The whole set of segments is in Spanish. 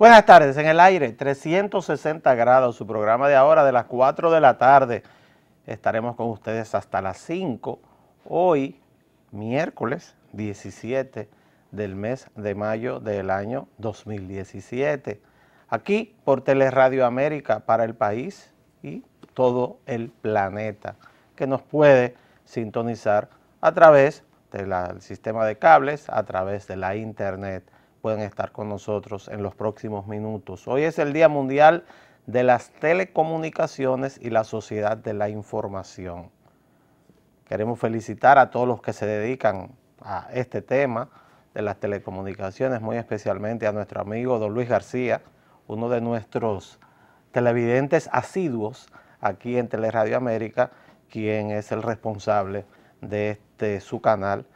Buenas tardes, en el aire, 360 grados, su programa de ahora de las 4 de la tarde. Estaremos con ustedes hasta las 5, hoy, miércoles 17 del mes de mayo del año 2017. Aquí por Teleradio América para el país y todo el planeta, que nos puede sintonizar a través del sistema de cables, a través de la internet. Pueden estar con nosotros en los próximos minutos. Hoy es el Día Mundial de las Telecomunicaciones y la Sociedad de la Información. Queremos felicitar a todos los que se dedican a este tema de las telecomunicaciones, muy especialmente a nuestro amigo don Luis García, uno de nuestros televidentes asiduos aquí en Teleradio América, quien es el responsable de su canal,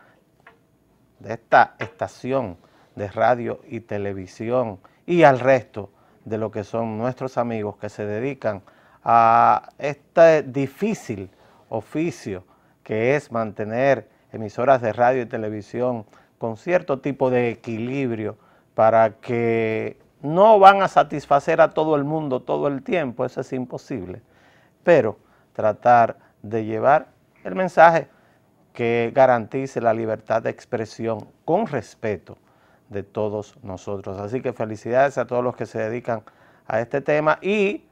de esta estación de radio y televisión, y al resto de lo que son nuestros amigos que se dedican a este difícil oficio que es mantener emisoras de radio y televisión con cierto tipo de equilibrio para que no van a satisfacer a todo el mundo todo el tiempo, eso es imposible, pero tratar de llevar el mensaje que garantice la libertad de expresión con respeto de todos nosotros. Así que felicidades a todos los que se dedican a este tema, y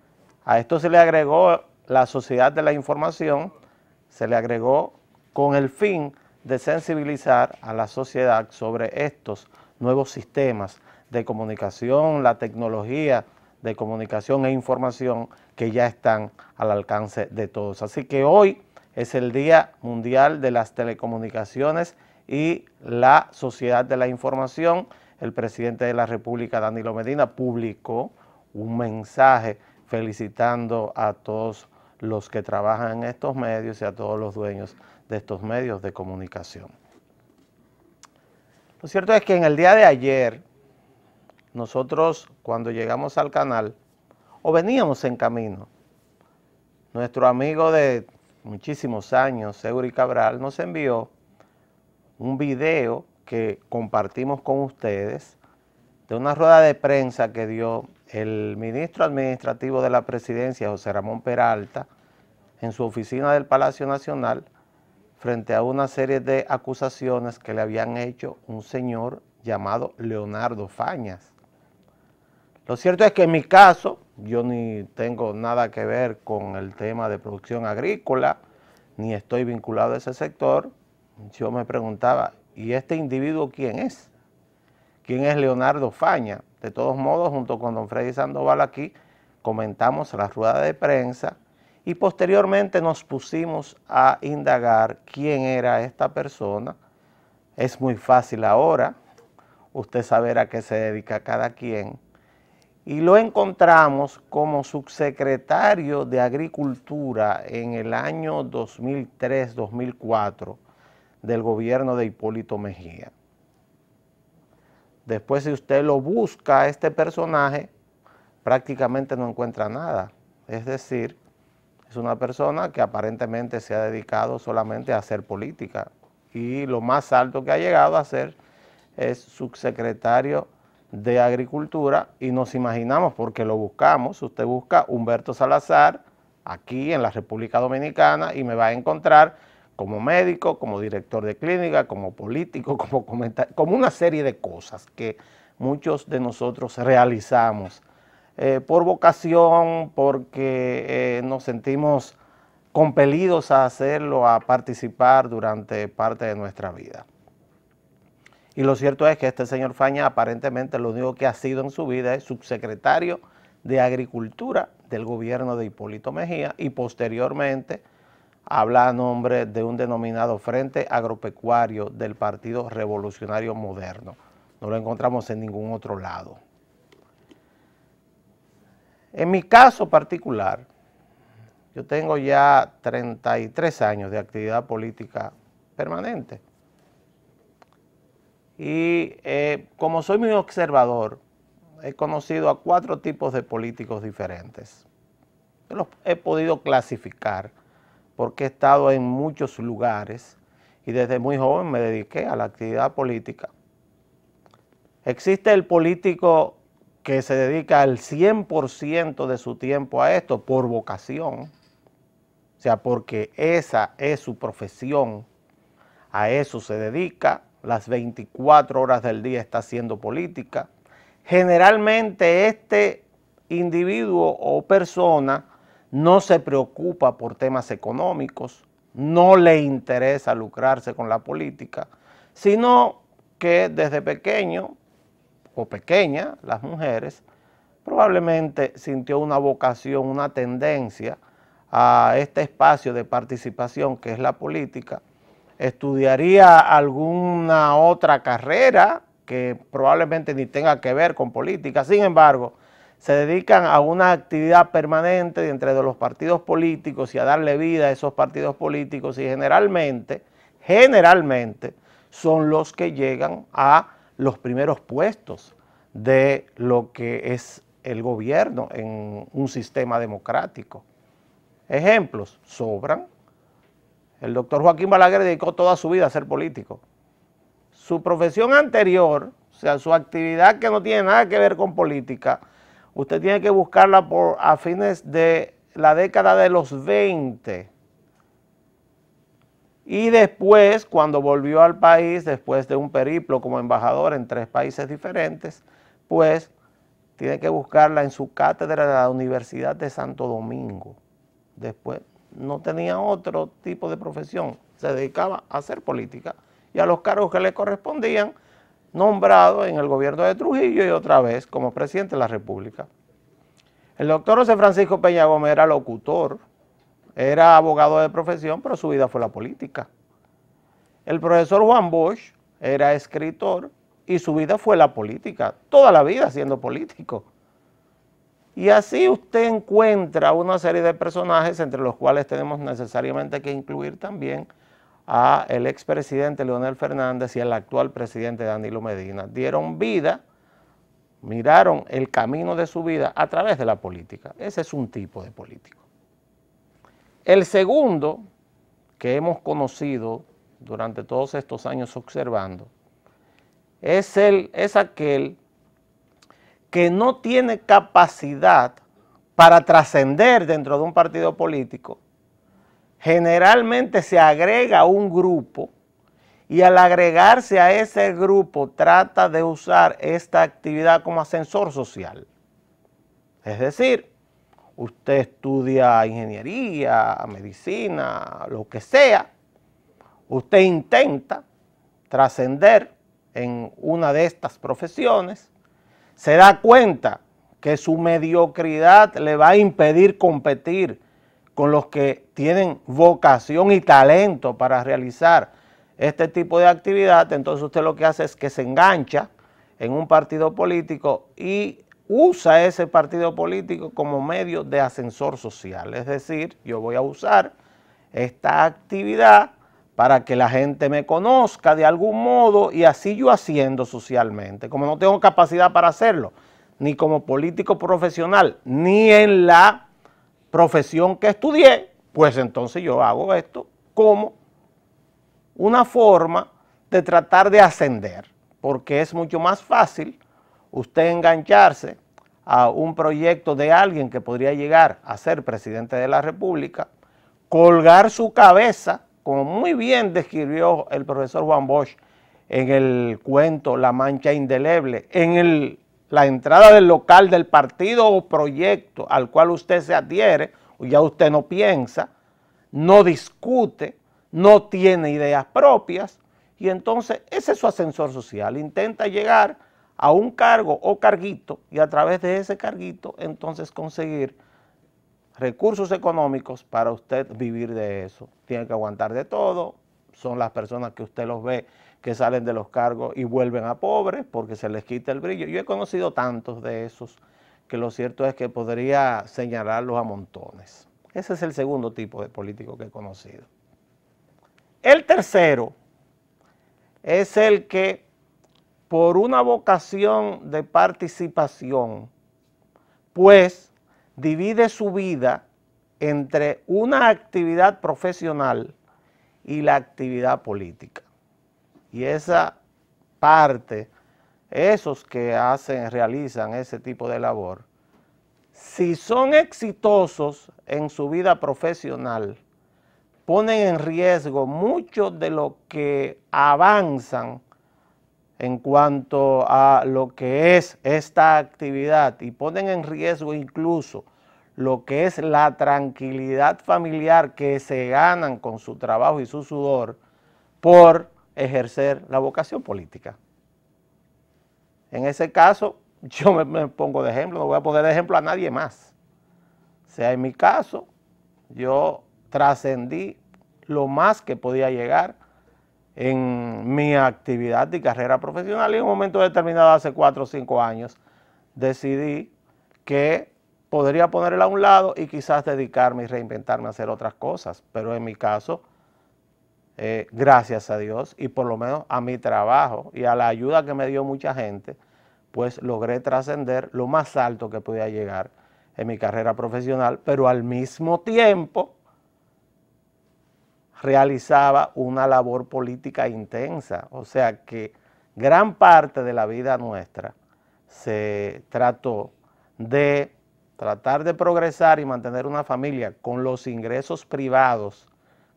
a esto se le agregó la sociedad de la información, se le agregó con el fin de sensibilizar a la sociedad sobre estos nuevos sistemas de comunicación, la tecnología de comunicación e información que ya están al alcance de todos. Así que hoy es el Día Mundial de las Telecomunicaciones y la Sociedad de la Información. El presidente de la República, Danilo Medina, publicó un mensaje felicitando a todos los que trabajan en estos medios y a todos los dueños de estos medios de comunicación. Lo cierto es que en el día de ayer, nosotros cuando llegamos al canal, o veníamos en camino, nuestro amigo de muchísimos años, Eury Cabral, nos envió un video que compartimos con ustedes de una rueda de prensa que dio el ministro administrativo de la presidencia, José Ramón Peralta, en su oficina del Palacio Nacional, frente a una serie de acusaciones que le habían hecho un señor llamado Leonardo Fañas. Lo cierto es que en mi caso, yo ni tengo nada que ver con el tema de producción agrícola, ni estoy vinculado a ese sector. Yo me preguntaba, ¿y este individuo quién es? ¿Quién es Leonardo Fañas? De todos modos, junto con don Freddy Sandoval aquí, comentamos la rueda de prensa y posteriormente nos pusimos a indagar quién era esta persona. Es muy fácil ahora, usted saber a qué se dedica cada quien. Y lo encontramos como subsecretario de Agricultura en el año 2003-2004 del gobierno de Hipólito Mejía. Después, si usted lo busca, este personaje prácticamente no encuentra nada. Es decir, es una persona que aparentemente se ha dedicado solamente a hacer política, y lo más alto que ha llegado a ser es subsecretario de Agricultura, y nos imaginamos, porque lo buscamos, usted busca Humberto Salazar aquí en la República Dominicana y me va a encontrar como médico, como director de clínica, como político, como una serie de cosas que muchos de nosotros realizamos por vocación, porque nos sentimos compelidos a hacerlo, a participar durante parte de nuestra vida. Y lo cierto es que este señor Fañas aparentemente lo único que ha sido en su vida es subsecretario de Agricultura del gobierno de Hipólito Mejía, y posteriormente habla a nombre de un denominado Frente Agropecuario del Partido Revolucionario Moderno. No lo encontramos en ningún otro lado. En mi caso particular, yo tengo ya 33 años de actividad política permanente. Y como soy muy observador, he conocido a 4 tipos de políticos diferentes. Yo los he podido clasificar porque he estado en muchos lugares y desde muy joven me dediqué a la actividad política. Existe el político que se dedica el 100% de su tiempo a esto por vocación, o sea, porque esa es su profesión, a eso se dedica, las 24 horas del día está haciendo política. Generalmente este individuo o persona no se preocupa por temas económicos, no le interesa lucrarse con la política, sino que desde pequeño o pequeña, las mujeres, probablemente sintió una vocación, una tendencia a este espacio de participación que es la política, estudiaría alguna otra carrera que probablemente ni tenga que ver con política, sin embargo, se dedican a una actividad permanente dentro de los partidos políticos y a darle vida a esos partidos políticos y generalmente son los que llegan a los primeros puestos de lo que es el gobierno en un sistema democrático. Ejemplos sobran. El doctor Joaquín Balaguer dedicó toda su vida a ser político. Su profesión anterior, o sea, su actividad que no tiene nada que ver con política, usted tiene que buscarla a fines de la década de los 20. Y después, cuando volvió al país, después de un periplo como embajador en 3 países diferentes, pues tiene que buscarla en su cátedra de la Universidad de Santo Domingo. Después no tenía otro tipo de profesión, se dedicaba a hacer política y a los cargos que le correspondían, nombrado en el gobierno de Trujillo y otra vez como presidente de la República. El doctor José Francisco Peña Gómez era locutor, era abogado de profesión, pero su vida fue la política. El profesor Juan Bosch era escritor y su vida fue la política, toda la vida siendo político. Y así usted encuentra una serie de personajes entre los cuales tenemos necesariamente que incluir también a el expresidente Leonel Fernández y al actual presidente Danilo Medina. Dieron vida, miraron el camino de su vida a través de la política. Ese es un tipo de político. El segundo que hemos conocido durante todos estos años observando es aquel que no tiene capacidad para trascender dentro de un partido político. Generalmente se agrega a un grupo y al agregarse a ese grupo trata de usar esta actividad como ascensor social. Es decir, usted estudia ingeniería, medicina, lo que sea, usted intenta trascender en una de estas profesiones, se da cuenta que su mediocridad le va a impedir competir con los que tienen vocación y talento para realizar este tipo de actividad, entonces usted lo que hace es que se engancha en un partido político y usa ese partido político como medio de ascensor social. Es decir, yo voy a usar esta actividad para que la gente me conozca de algún modo y así yo asciendo socialmente. Como no tengo capacidad para hacerlo, ni como político profesional, ni en la profesión que estudié, pues entonces yo hago esto como una forma de tratar de ascender, porque es mucho más fácil usted engancharse a un proyecto de alguien que podría llegar a ser presidente de la República, colgar su cabeza, como muy bien describió el profesor Juan Bosch en el cuento La Mancha Indeleble, en la entrada del local del partido o proyecto al cual usted se adhiere, o ya usted no piensa, no discute, no tiene ideas propias, y entonces ese es su ascensor social, intenta llegar a un cargo o carguito y a través de ese carguito entonces conseguir recursos económicos para usted vivir de eso. Tiene que aguantar de todo, son las personas que usted los ve que salen de los cargos y vuelven a pobres porque se les quita el brillo. Yo he conocido tantos de esos que lo cierto es que podría señalarlos a montones. Ese es el segundo tipo de político que he conocido. El tercero es el que por una vocación de participación, pues divide su vida entre una actividad profesional y la actividad política. Y esa parte esos que realizan ese tipo de labor, si son exitosos en su vida profesional, ponen en riesgo mucho de lo que avanzan en cuanto a lo que es esta actividad y ponen en riesgo incluso lo que es la tranquilidad familiar que se ganan con su trabajo y su sudor por ejercer la vocación política. En ese caso, yo me pongo de ejemplo, no voy a poner de ejemplo a nadie más. O sea, en mi caso, yo trascendí lo más que podía llegar en mi actividad y carrera profesional y en un momento determinado, hace 4 o 5 años, decidí que podría ponerla a un lado y quizás dedicarme y reinventarme a hacer otras cosas, pero en mi caso, gracias a Dios y por lo menos a mi trabajo y a la ayuda que me dio mucha gente, pues logré trascender lo más alto que podía llegar en mi carrera profesional, pero al mismo tiempo realizaba una labor política intensa, o sea que gran parte de la vida nuestra se trató de tratar de progresar y mantener una familia con los ingresos privados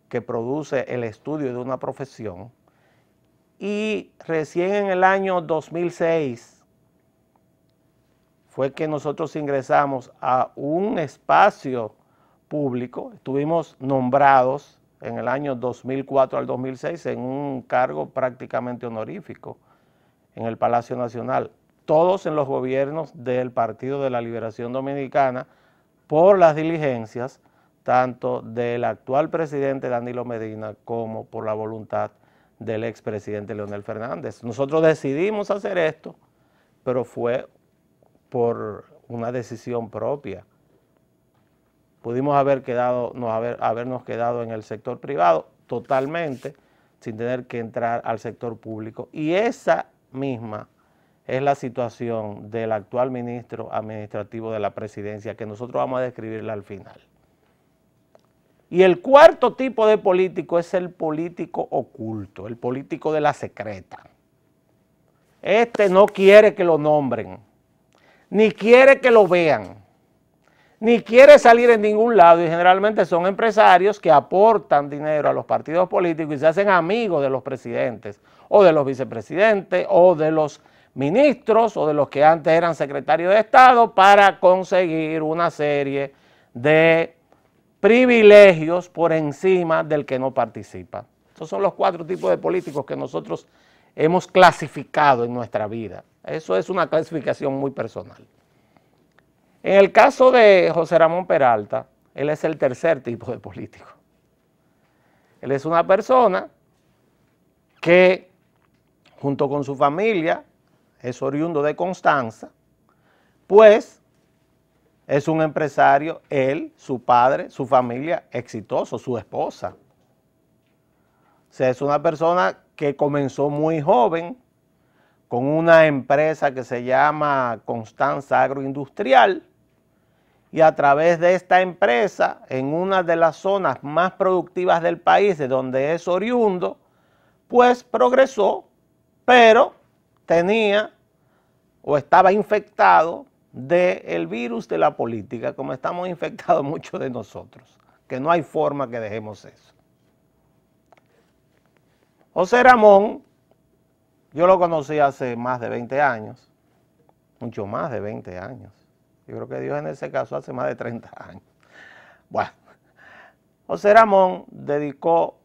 que produce el estudio de una profesión, y recién en el año 2006 fue que nosotros ingresamos a un espacio público, estuvimos nombrados en el año 2004 al 2006 en un cargo prácticamente honorífico en el Palacio Nacional, todos en los gobiernos del Partido de la Liberación Dominicana, por las diligencias tanto del actual presidente Danilo Medina como por la voluntad del expresidente Leonel Fernández. Nosotros decidimos hacer esto, pero fue por una decisión propia. Pudimos habernos quedado en el sector privado totalmente, sin tener que entrar al sector público. Y esa misma es la situación del actual ministro administrativo de la presidencia, que nosotros vamos a describirla al final. Y el cuarto tipo de político es el político oculto, el político de la secreta. Este no quiere que lo nombren, ni quiere que lo vean, ni quiere salir en ningún lado, y generalmente son empresarios que aportan dinero a los partidos políticos y se hacen amigos de los presidentes o de los vicepresidentes o de los ministros o de los que antes eran secretarios de Estado para conseguir una serie de privilegios por encima del que no participa. Estos son los 4 tipos de políticos que nosotros hemos clasificado en nuestra vida. Eso es una clasificación muy personal. En el caso de José Ramón Peralta, él es el tercer tipo de político. Él es una persona que, junto con su familia, es oriundo de Constanza, pues es un empresario, él, su padre, su familia, exitoso, su esposa. O sea, es una persona que comenzó muy joven con una empresa que se llama Constanza Agroindustrial, y a través de esta empresa, en una de las zonas más productivas del país, de donde es oriundo, pues progresó, pero tenía o estaba infectado del virus de la política, como estamos infectados muchos de nosotros, que no hay forma que dejemos eso. José Ramón, yo lo conocí hace más de 20 años, mucho más de 20 años. Yo creo que Dios en ese caso hace más de 30 años. Bueno, José Ramón dedicó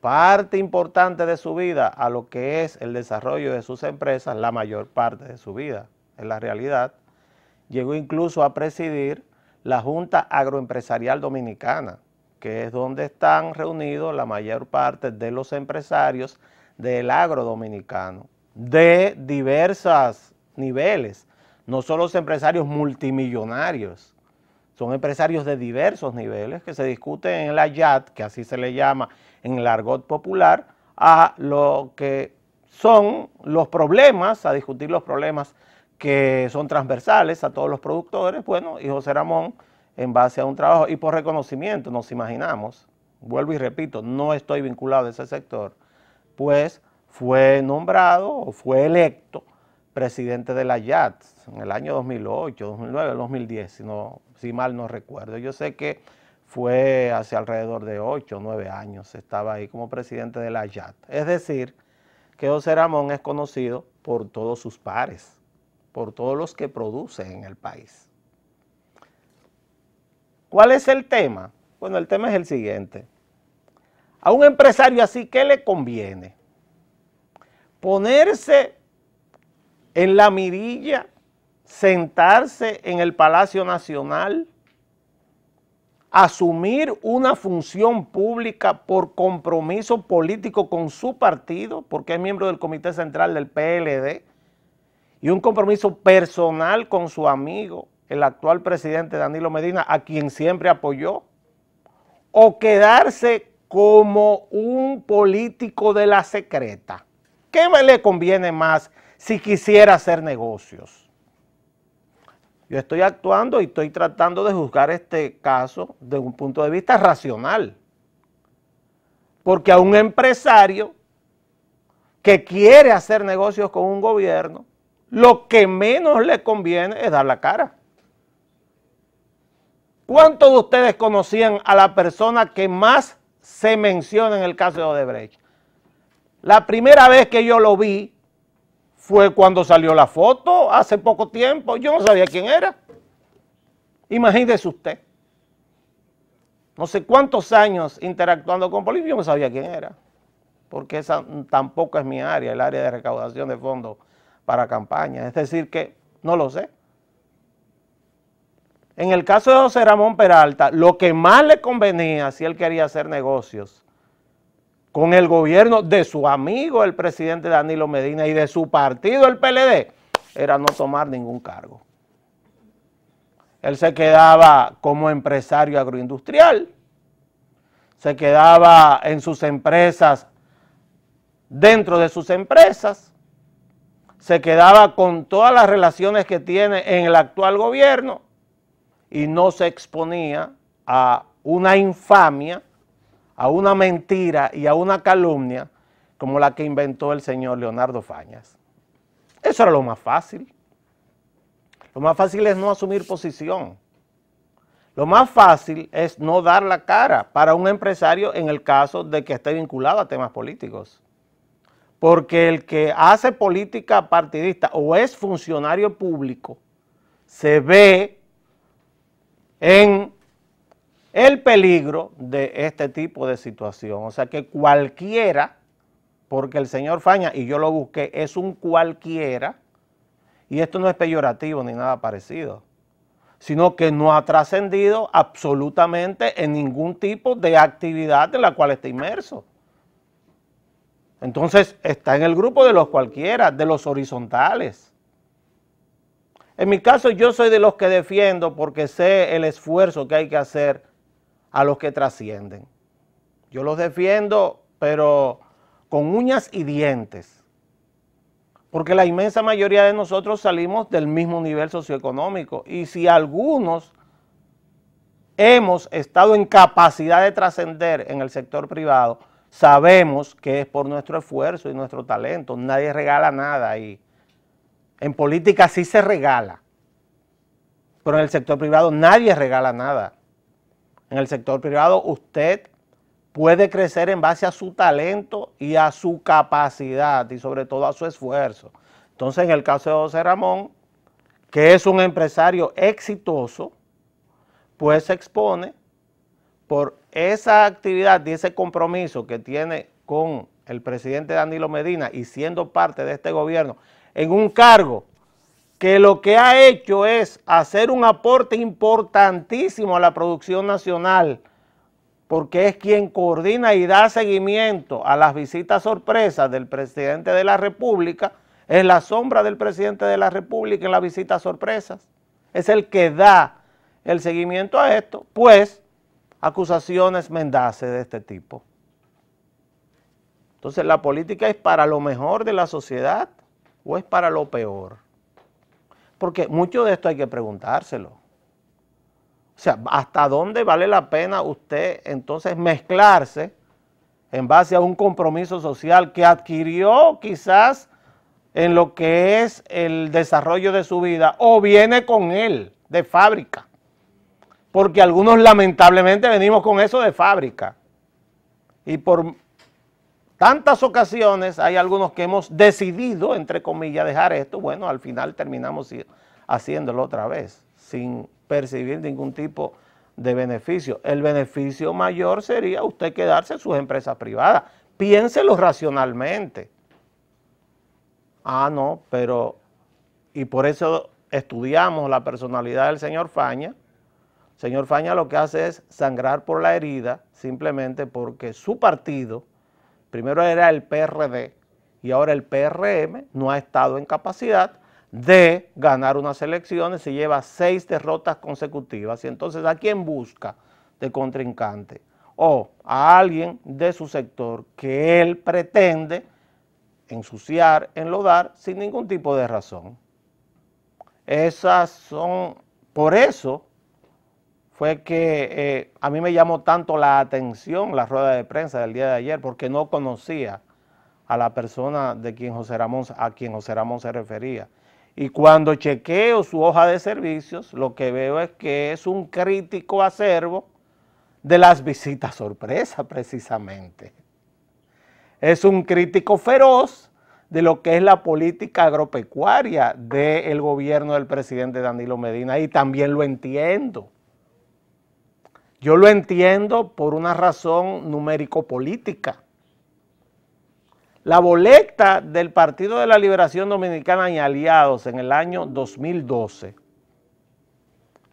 parte importante de su vida a lo que es el desarrollo de sus empresas, la mayor parte de su vida, en la realidad. Llegó incluso a presidir la Junta Agroempresarial Dominicana, que es donde están reunidos la mayor parte de los empresarios del agro dominicano, de diversos niveles. No son los empresarios multimillonarios, son empresarios de diversos niveles que se discuten en la YAT, que así se le llama en el argot popular, a lo que son los problemas, a discutir los problemas que son transversales a todos los productores. Bueno, y José Ramón, en base a un trabajo y por reconocimiento, nos imaginamos, vuelvo y repito, no estoy vinculado a ese sector, pues fue nombrado o fue electo presidente de la YAT en el año 2008, 2009, 2010, si mal no recuerdo. Yo sé que fue hace alrededor de 8 o 9 años, estaba ahí como presidente de la YAT. Es decir, que José Ramón es conocido por todos sus pares, por todos los que producen en el país. ¿Cuál es el tema? Bueno, el tema es el siguiente. A un empresario así, ¿qué le conviene? Ponerse en la mirilla, sentarse en el Palacio Nacional, asumir una función pública por compromiso político con su partido, porque es miembro del Comité Central del PLD, y un compromiso personal con su amigo, el actual presidente Danilo Medina, a quien siempre apoyó, o quedarse como un político de la secreta. ¿Qué le conviene más si quisiera hacer negocios? Yo estoy actuando y estoy tratando de juzgar este caso desde un punto de vista racional. Porque a un empresario que quiere hacer negocios con un gobierno, lo que menos le conviene es dar la cara. ¿Cuántos de ustedes conocían a la persona que más se menciona en el caso de Odebrecht? La primera vez que yo lo vi fue cuando salió la foto, hace poco tiempo. Yo no sabía quién era. Imagínese usted. No sé cuántos años interactuando con políticos, yo no sabía quién era. Porque esa tampoco es mi área, el área de recaudación de fondos para campañas. Es decir que no lo sé. En el caso de José Ramón Peralta, lo que más le convenía si él quería hacer negocios con el gobierno de su amigo, el presidente Danilo Medina, y de su partido, el PLD, era no tomar ningún cargo. Él se quedaba como empresario agroindustrial, se quedaba en sus empresas, dentro de sus empresas, se quedaba con todas las relaciones que tiene en el actual gobierno y no se exponía a una infamia, a una mentira y a una calumnia como la que inventó el señor Leonardo Fañas. Eso era lo más fácil. Lo más fácil es no asumir posición. Lo más fácil es no dar la cara para un empresario en el caso de que esté vinculado a temas políticos. Porque el que hace política partidista o es funcionario público se ve en el peligro de este tipo de situación. O sea que cualquiera, porque el señor Fañas, y yo lo busqué, es un cualquiera, y esto no es peyorativo ni nada parecido, sino que no ha trascendido absolutamente en ningún tipo de actividad en la cual está inmerso. Entonces está en el grupo de los cualquiera, de los horizontales. En mi caso yo soy de los que defiendo porque sé el esfuerzo que hay que hacer a los que trascienden. Yo los defiendo, pero con uñas y dientes, porque la inmensa mayoría de nosotros salimos del mismo nivel socioeconómico, y si algunos hemos estado en capacidad de trascender en el sector privado, sabemos que es por nuestro esfuerzo y nuestro talento. Nadie regala nada ahí. En política sí se regala, pero en el sector privado nadie regala nada. En el sector privado usted puede crecer en base a su talento y a su capacidad y sobre todo a su esfuerzo. Entonces, en el caso de José Ramón, que es un empresario exitoso, pues se expone por esa actividad y ese compromiso que tiene con el presidente Danilo Medina y siendo parte de este gobierno en un cargo que lo que ha hecho es hacer un aporte importantísimo a la producción nacional, porque es quien coordina y da seguimiento a las visitas sorpresas del presidente de la República, es la sombra del presidente de la República en las visitas sorpresas, es el que da el seguimiento a esto, pues acusaciones mendaces de este tipo. Entonces, ¿la política es para lo mejor de la sociedad o es para lo peor? Porque mucho de esto hay que preguntárselo. O sea, ¿hasta dónde vale la pena usted entonces mezclarse en base a un compromiso social que adquirió quizás en lo que es el desarrollo de su vida, o viene con él de fábrica, porque algunos lamentablemente venimos con eso de fábrica, y por tantas ocasiones hay algunos que hemos decidido, entre comillas, dejar esto. Bueno, al final terminamos haciéndolo otra vez, sin percibir ningún tipo de beneficio. El beneficio mayor sería usted quedarse en sus empresas privadas. Piénselo racionalmente. Ah, no, pero, y por eso estudiamos la personalidad del señor Faña. El señor Faña lo que hace es sangrar por la herida, simplemente porque su partido, primero era el PRD y ahora el PRM, no ha estado en capacidad de ganar unas elecciones, y lleva 6 derrotas consecutivas. Y entonces, ¿a quién busca de contrincante? O a alguien de su sector que él pretende ensuciar, enlodar, sin ningún tipo de razón. Por eso fue que a mí me llamó tanto la atención la rueda de prensa del día de ayer, porque no conocía a la persona a quien José Ramón se refería. Y cuando chequeo su hoja de servicios, lo que veo es que es un crítico acervo de las visitas sorpresa, precisamente. Es un crítico feroz de lo que es la política agropecuaria del gobierno del presidente Danilo Medina, y también lo entiendo. Yo lo entiendo por una razón numérico-política. La boleta del Partido de la Liberación Dominicana y aliados en el año 2012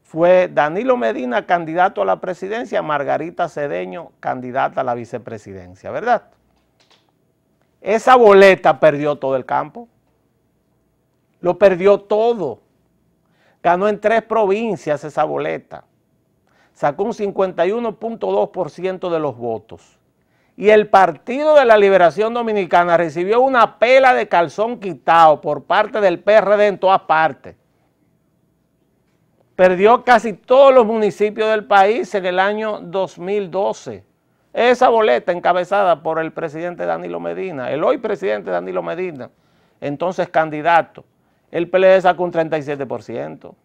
fue Danilo Medina candidato a la presidencia, Margarita Cedeño candidata a la vicepresidencia, ¿verdad? Esa boleta perdió todo el campo, lo perdió todo. Ganó en 3 provincias esa boleta, sacó un 51.2% de los votos. Y el Partido de la Liberación Dominicana recibió una pela de calzón quitado por parte del PRD en todas partes. Perdió casi todos los municipios del país en el año 2012. Esa boleta encabezada por el presidente Danilo Medina, el hoy presidente Danilo Medina, entonces candidato. El PLD sacó un 37%.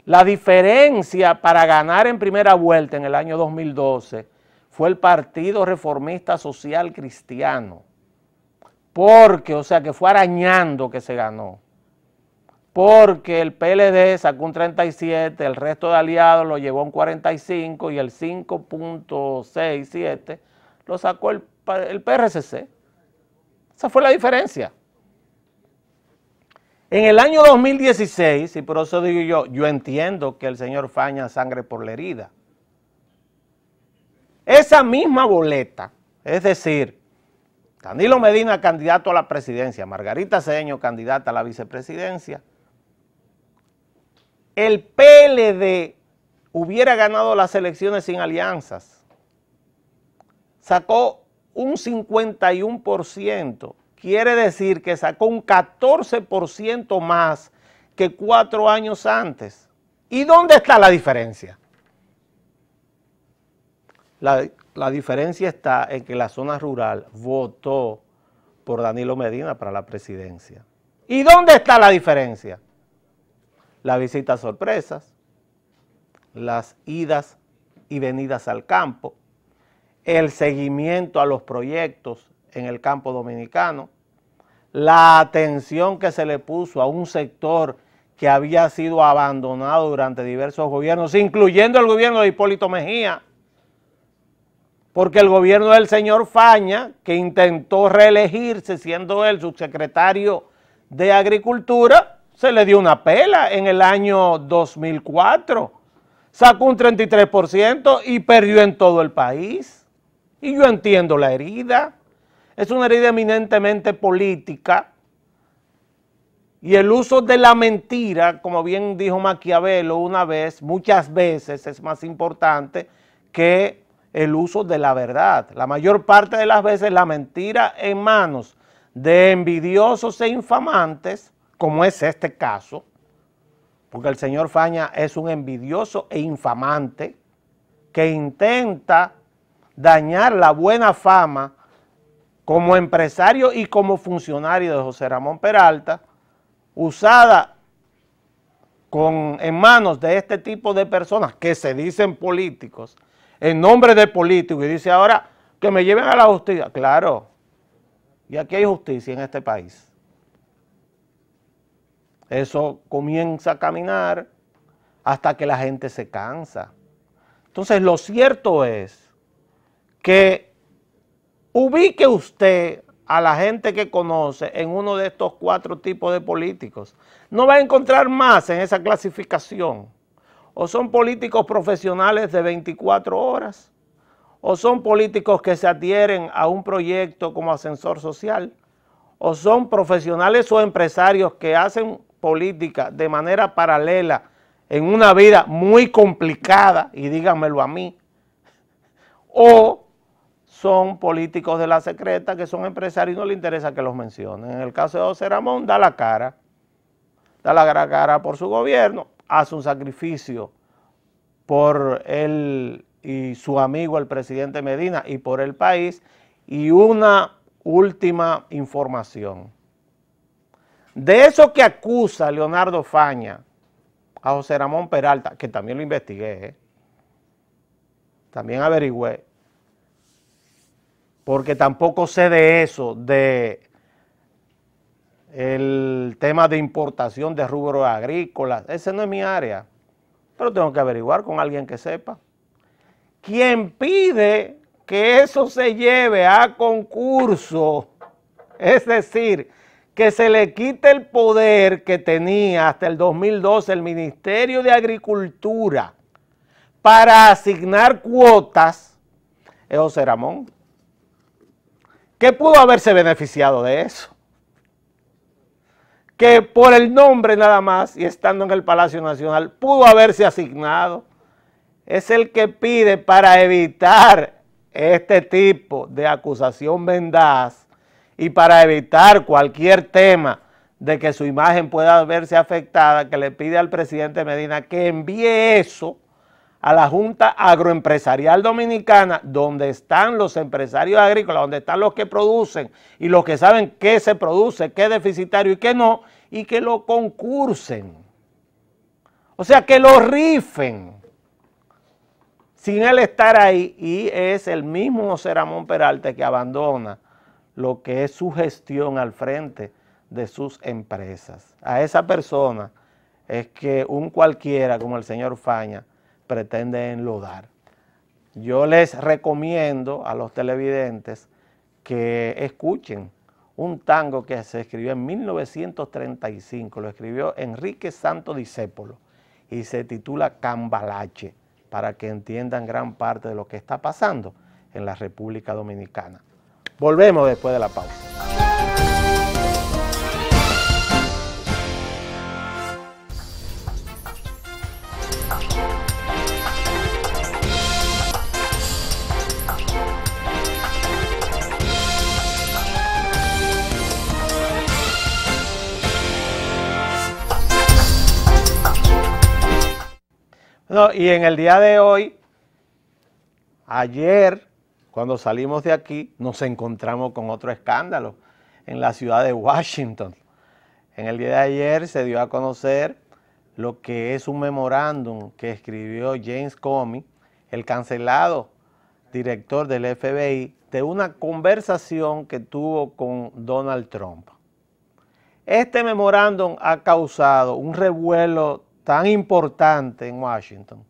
La diferencia para ganar en primera vuelta en el año 2012 fue el Partido Reformista Social Cristiano, porque, o sea, que fue arañando que se ganó, porque el PLD sacó un 37, el resto de aliados lo llevó a un 45 y el 5.67 lo sacó el PRCC. Esa fue la diferencia. En el año 2016, y por eso digo yo entiendo que el señor Faña sangre por la herida. Esa misma boleta, es decir, Danilo Medina candidato a la presidencia, Margarita Cedeño candidata a la vicepresidencia, el PLD hubiera ganado las elecciones sin alianzas, sacó un 51%, quiere decir que sacó un 14% más que 4 años antes. ¿Y dónde está la diferencia? La diferencia está en que la zona rural votó por Danilo Medina para la presidencia. ¿Y dónde está la diferencia? Las visitas sorpresas, las idas y venidas al campo, el seguimiento a los proyectos en el campo dominicano, la atención que se le puso a un sector que había sido abandonado durante diversos gobiernos, incluyendo el gobierno de Hipólito Mejía, porque el gobierno del señor Faña, que intentó reelegirse siendo él subsecretario de Agricultura, se le dio una pela en el año 2004, sacó un 33% y perdió en todo el país. Y yo entiendo la herida, es una herida eminentemente política, y el uso de la mentira, como bien dijo Maquiavelo una vez, muchas veces es más importante que el uso de la verdad. La mayor parte de las veces la mentira en manos de envidiosos e infamantes, como es este caso, porque el señor Faña es un envidioso e infamante que intenta dañar la buena fama como empresario y como funcionario de José Ramón Peralta, usada en manos de este tipo de personas que se dicen políticos, en nombre de políticos, y dice ahora que me lleven a la justicia. Claro, y aquí hay justicia en este país. Eso comienza a caminar hasta que la gente se cansa. Entonces, lo cierto es que ubique usted a la gente que conoce en uno de estos 4 tipos de políticos. No va a encontrar más en esa clasificación. O son políticos profesionales de 24 horas, o son políticos que se adhieren a un proyecto como ascensor social, o son profesionales o empresarios que hacen política de manera paralela en una vida muy complicada, y díganmelo a mí, o son políticos de la secreta que son empresarios y no le interesa que los mencionen. En el caso de José Ramón, da la cara por su gobierno, hace un sacrificio por él y su amigo el presidente Medina y por el país. Y una última información. De eso que acusa Leonardo Faña a José Ramón Peralta, que también lo investigué, también averigüé, porque tampoco sé de eso, de el tema de importación de rubros agrícolas, ese no es mi área, pero tengo que averiguar con alguien que sepa. Quien pide que eso se lleve a concurso, es decir, que se le quite el poder que tenía hasta el 2012 el Ministerio de Agricultura para asignar cuotas, es José Ramón, que pudo haberse beneficiado de eso, que por el nombre nada más y estando en el Palacio Nacional pudo haberse asignado. Es el que pide para evitar este tipo de acusación mendaz y para evitar cualquier tema de que su imagen pueda verse afectada, que le pide al presidente Medina que envíe eso a la Junta Agroempresarial Dominicana, donde están los empresarios agrícolas, donde están los que producen y los que saben qué se produce, qué es deficitario y qué no, y que lo concursen. O sea, que lo rifen sin él estar ahí, y es el mismo José Ramón Peralta que abandona lo que es su gestión al frente de sus empresas. A esa persona es que un cualquiera como el señor Faña pretende enlodar. Yo les recomiendo a los televidentes que escuchen un tango que se escribió en 1935, lo escribió Enrique Santo Discépolo y se titula Cambalache, para que entiendan gran parte de lo que está pasando en la República Dominicana. Volvemos después de la pausa. No, y en el día de hoy, ayer, cuando salimos de aquí, nos encontramos con otro escándalo en la ciudad de Washington. En el día de ayer se dio a conocer lo que es un memorándum que escribió James Comey, el cancelado director del FBI, de una conversación que tuvo con Donald Trump. Este memorándum ha causado un revuelo tan importante en Washington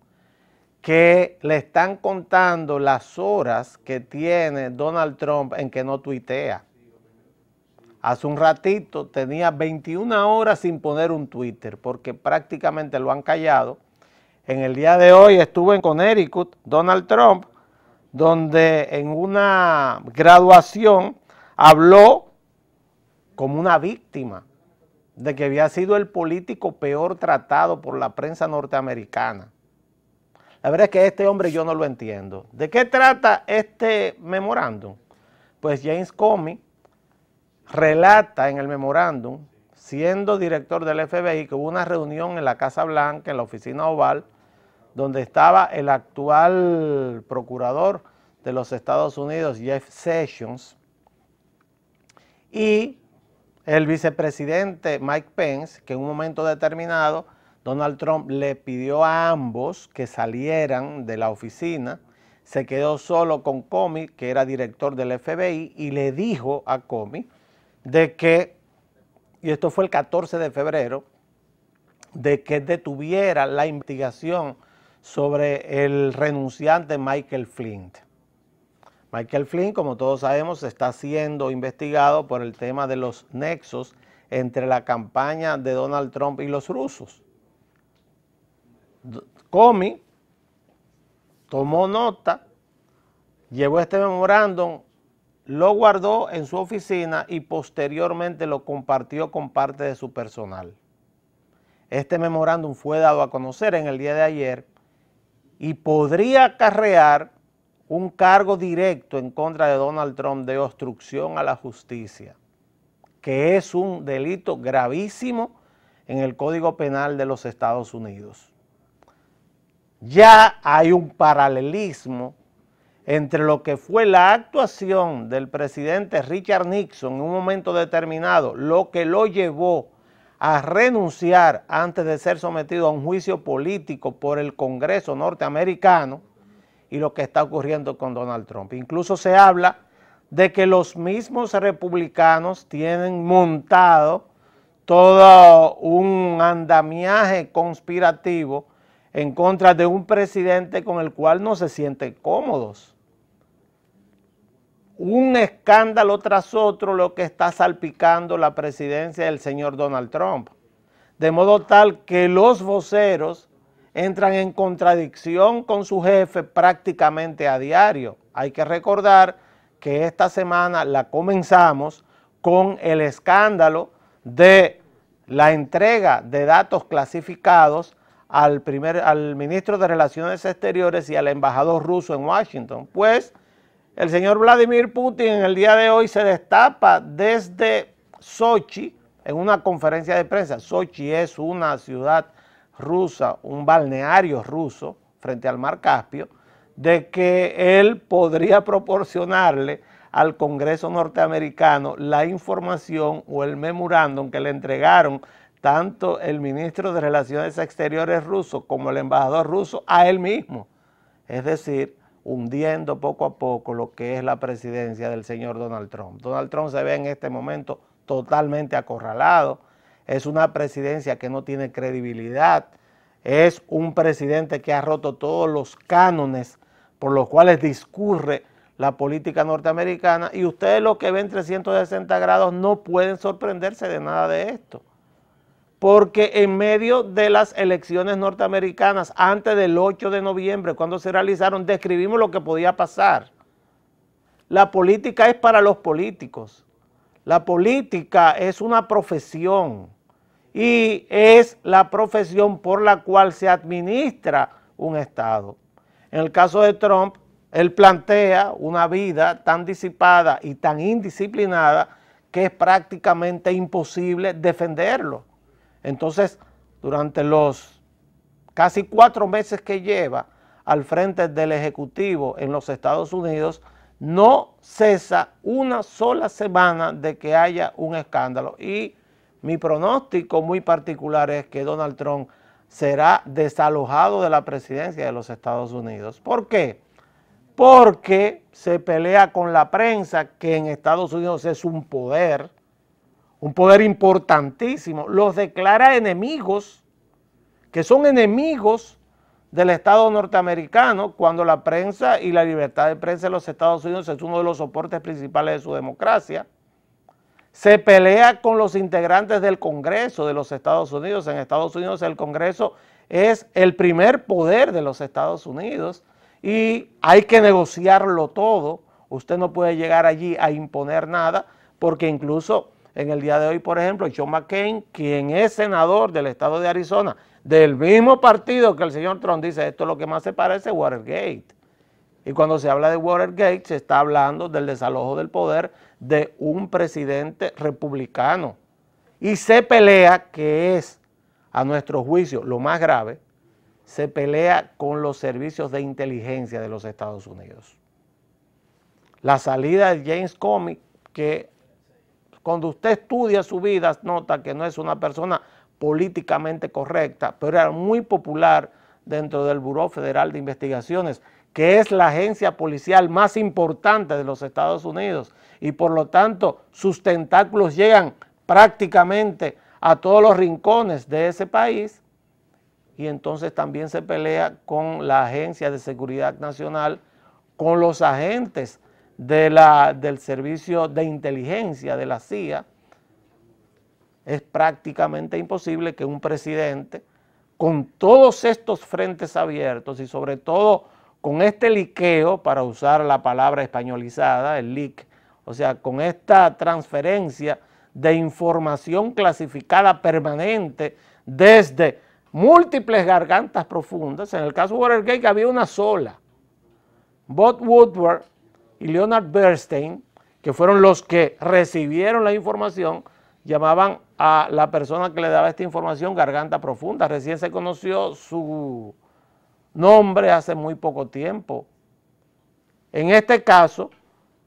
que le están contando las horas que tiene Donald Trump en que no tuitea. Hace un ratito tenía 21 horas sin poner un Twitter porque prácticamente lo han callado. En el día de hoy estuvo en Connecticut Donald Trump, donde en una graduación habló como una víctima de que había sido el político peor tratado por la prensa norteamericana. La verdad es que este hombre yo no lo entiendo. ¿De qué trata este memorándum? Pues James Comey relata en el memorándum, siendo director del FBI, que hubo una reunión en la Casa Blanca, en la oficina Oval, donde estaba el actual procurador de los Estados Unidos, Jeff Sessions, y el vicepresidente Mike Pence, que en un momento determinado Donald Trump le pidió a ambos que salieran de la oficina, se quedó solo con Comey, que era director del FBI, y le dijo a Comey de que, y esto fue el 14 de febrero, de que detuviera la investigación sobre el renunciante Michael Flynn. Michael Flynn, como todos sabemos, está siendo investigado por el tema de los nexos entre la campaña de Donald Trump y los rusos. Comey tomó nota, llevó este memorándum, lo guardó en su oficina y posteriormente lo compartió con parte de su personal. Este memorándum fue dado a conocer en el día de ayer y podría acarrear un cargo directo en contra de Donald Trump de obstrucción a la justicia, que es un delito gravísimo en el Código Penal de los Estados Unidos. Ya hay un paralelismo entre lo que fue la actuación del presidente Richard Nixon en un momento determinado, lo que lo llevó a renunciar antes de ser sometido a un juicio político por el Congreso norteamericano, y lo que está ocurriendo con Donald Trump. Incluso se habla de que los mismos republicanos tienen montado todo un andamiaje conspirativo en contra de un presidente con el cual no se sienten cómodos. Un escándalo tras otro lo que está salpicando la presidencia del señor Donald Trump, de modo tal que los voceros entran en contradicción con su jefe prácticamente a diario. Hay que recordar que esta semana la comenzamos con el escándalo de la entrega de datos clasificados al ministro de Relaciones Exteriores y al embajador ruso en Washington. Pues el señor Vladimir Putin en el día de hoy se destapa desde Sochi en una conferencia de prensa. Sochi es una ciudad rusa, un balneario ruso frente al mar Caspio, de que él podría proporcionarle al Congreso norteamericano la información o el memorándum que le entregaron tanto el ministro de Relaciones Exteriores ruso como el embajador ruso a él mismo. Es decir, hundiendo poco a poco lo que es la presidencia del señor Donald Trump. Donald Trump se ve en este momento totalmente acorralado. Es una presidencia que no tiene credibilidad, es un presidente que ha roto todos los cánones por los cuales discurre la política norteamericana, y ustedes los que ven 360 grados no pueden sorprenderse de nada de esto, porque en medio de las elecciones norteamericanas, antes del 8 de noviembre, cuando se realizaron, describimos lo que podía pasar. La política es para los políticos, la política es una profesión, y es la profesión por la cual se administra un Estado. En el caso de Trump, él plantea una vida tan disipada y tan indisciplinada que es prácticamente imposible defenderlo. Entonces, durante los casi 4 meses que lleva al frente del Ejecutivo en los Estados Unidos, no cesa una sola semana de que haya un escándalo, y mi pronóstico muy particular es que Donald Trump será desalojado de la presidencia de los Estados Unidos. ¿Por qué? Porque se pelea con la prensa, que en Estados Unidos es un poder importantísimo. Los declara enemigos, que son enemigos del Estado norteamericano, cuando la prensa y la libertad de prensa en los Estados Unidos es uno de los soportes principales de su democracia. Se pelea con los integrantes del Congreso de los Estados Unidos. En Estados Unidos el Congreso es el primer poder de los Estados Unidos y hay que negociarlo todo. Usted no puede llegar allí a imponer nada, porque incluso en el día de hoy, por ejemplo, John McCain, quien es senador del estado de Arizona, del mismo partido que el señor Trump, dice: esto es lo que más se parece a Watergate. Y cuando se habla de Watergate, se está hablando del desalojo del poder de un presidente republicano. Y se pelea, que es a nuestro juicio lo más grave, se pelea con los servicios de inteligencia de los Estados Unidos. la salida de James Comey, que cuando usted estudia su vida nota que no es una persona políticamente correcta, pero era muy popular dentro del Buró Federal de Investigaciones, que es la agencia policial más importante de los Estados Unidos, y por lo tanto sus tentáculos llegan prácticamente a todos los rincones de ese país, y entonces también se pelea con la Agencia de Seguridad Nacional, con los agentes del Servicio de Inteligencia de la CIA. Es prácticamente imposible que un presidente, con todos estos frentes abiertos y sobre todo con este liqueo, para usar la palabra españolizada, el leak, o sea, con esta transferencia de información clasificada permanente desde múltiples gargantas profundas. En el caso de Watergate había una sola, Bob Woodward y Leonard Bernstein, que fueron los que recibieron la información, llamaban a la persona que le daba esta información garganta profunda. Recién se conoció su nombre hace muy poco tiempo. En este caso,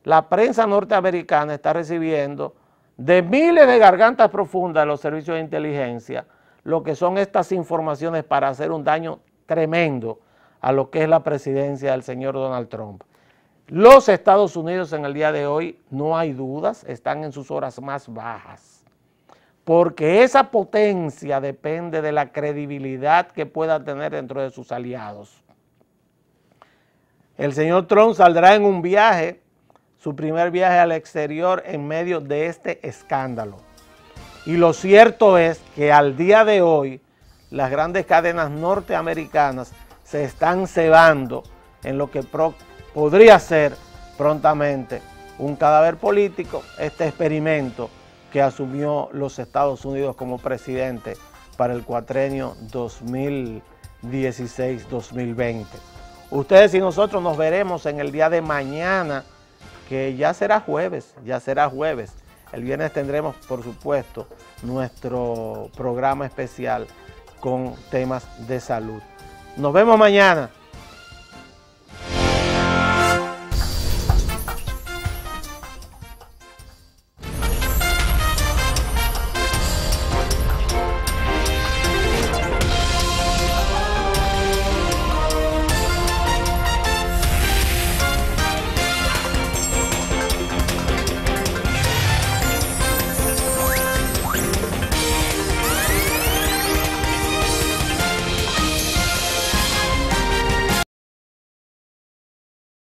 la prensa norteamericana está recibiendo de miles de gargantas profundas de los servicios de inteligencia lo que son estas informaciones para hacer un daño tremendo a lo que es la presidencia del señor Donald Trump. Los Estados Unidos en el día de hoy, no hay dudas, están en sus horas más bajas, porque esa potencia depende de la credibilidad que pueda tener dentro de sus aliados. El señor Trump saldrá en un viaje, su primer viaje al exterior en medio de este escándalo. Y lo cierto es que al día de hoy, las grandes cadenas norteamericanas se están cebando en lo que podría ser prontamente un cadáver político, este experimento que asumió los Estados Unidos como presidente para el cuatrenio 2016-2020. Ustedes y nosotros nos veremos en el día de mañana, que ya será jueves, El viernes tendremos, por supuesto, nuestro programa especial con temas de salud. Nos vemos mañana.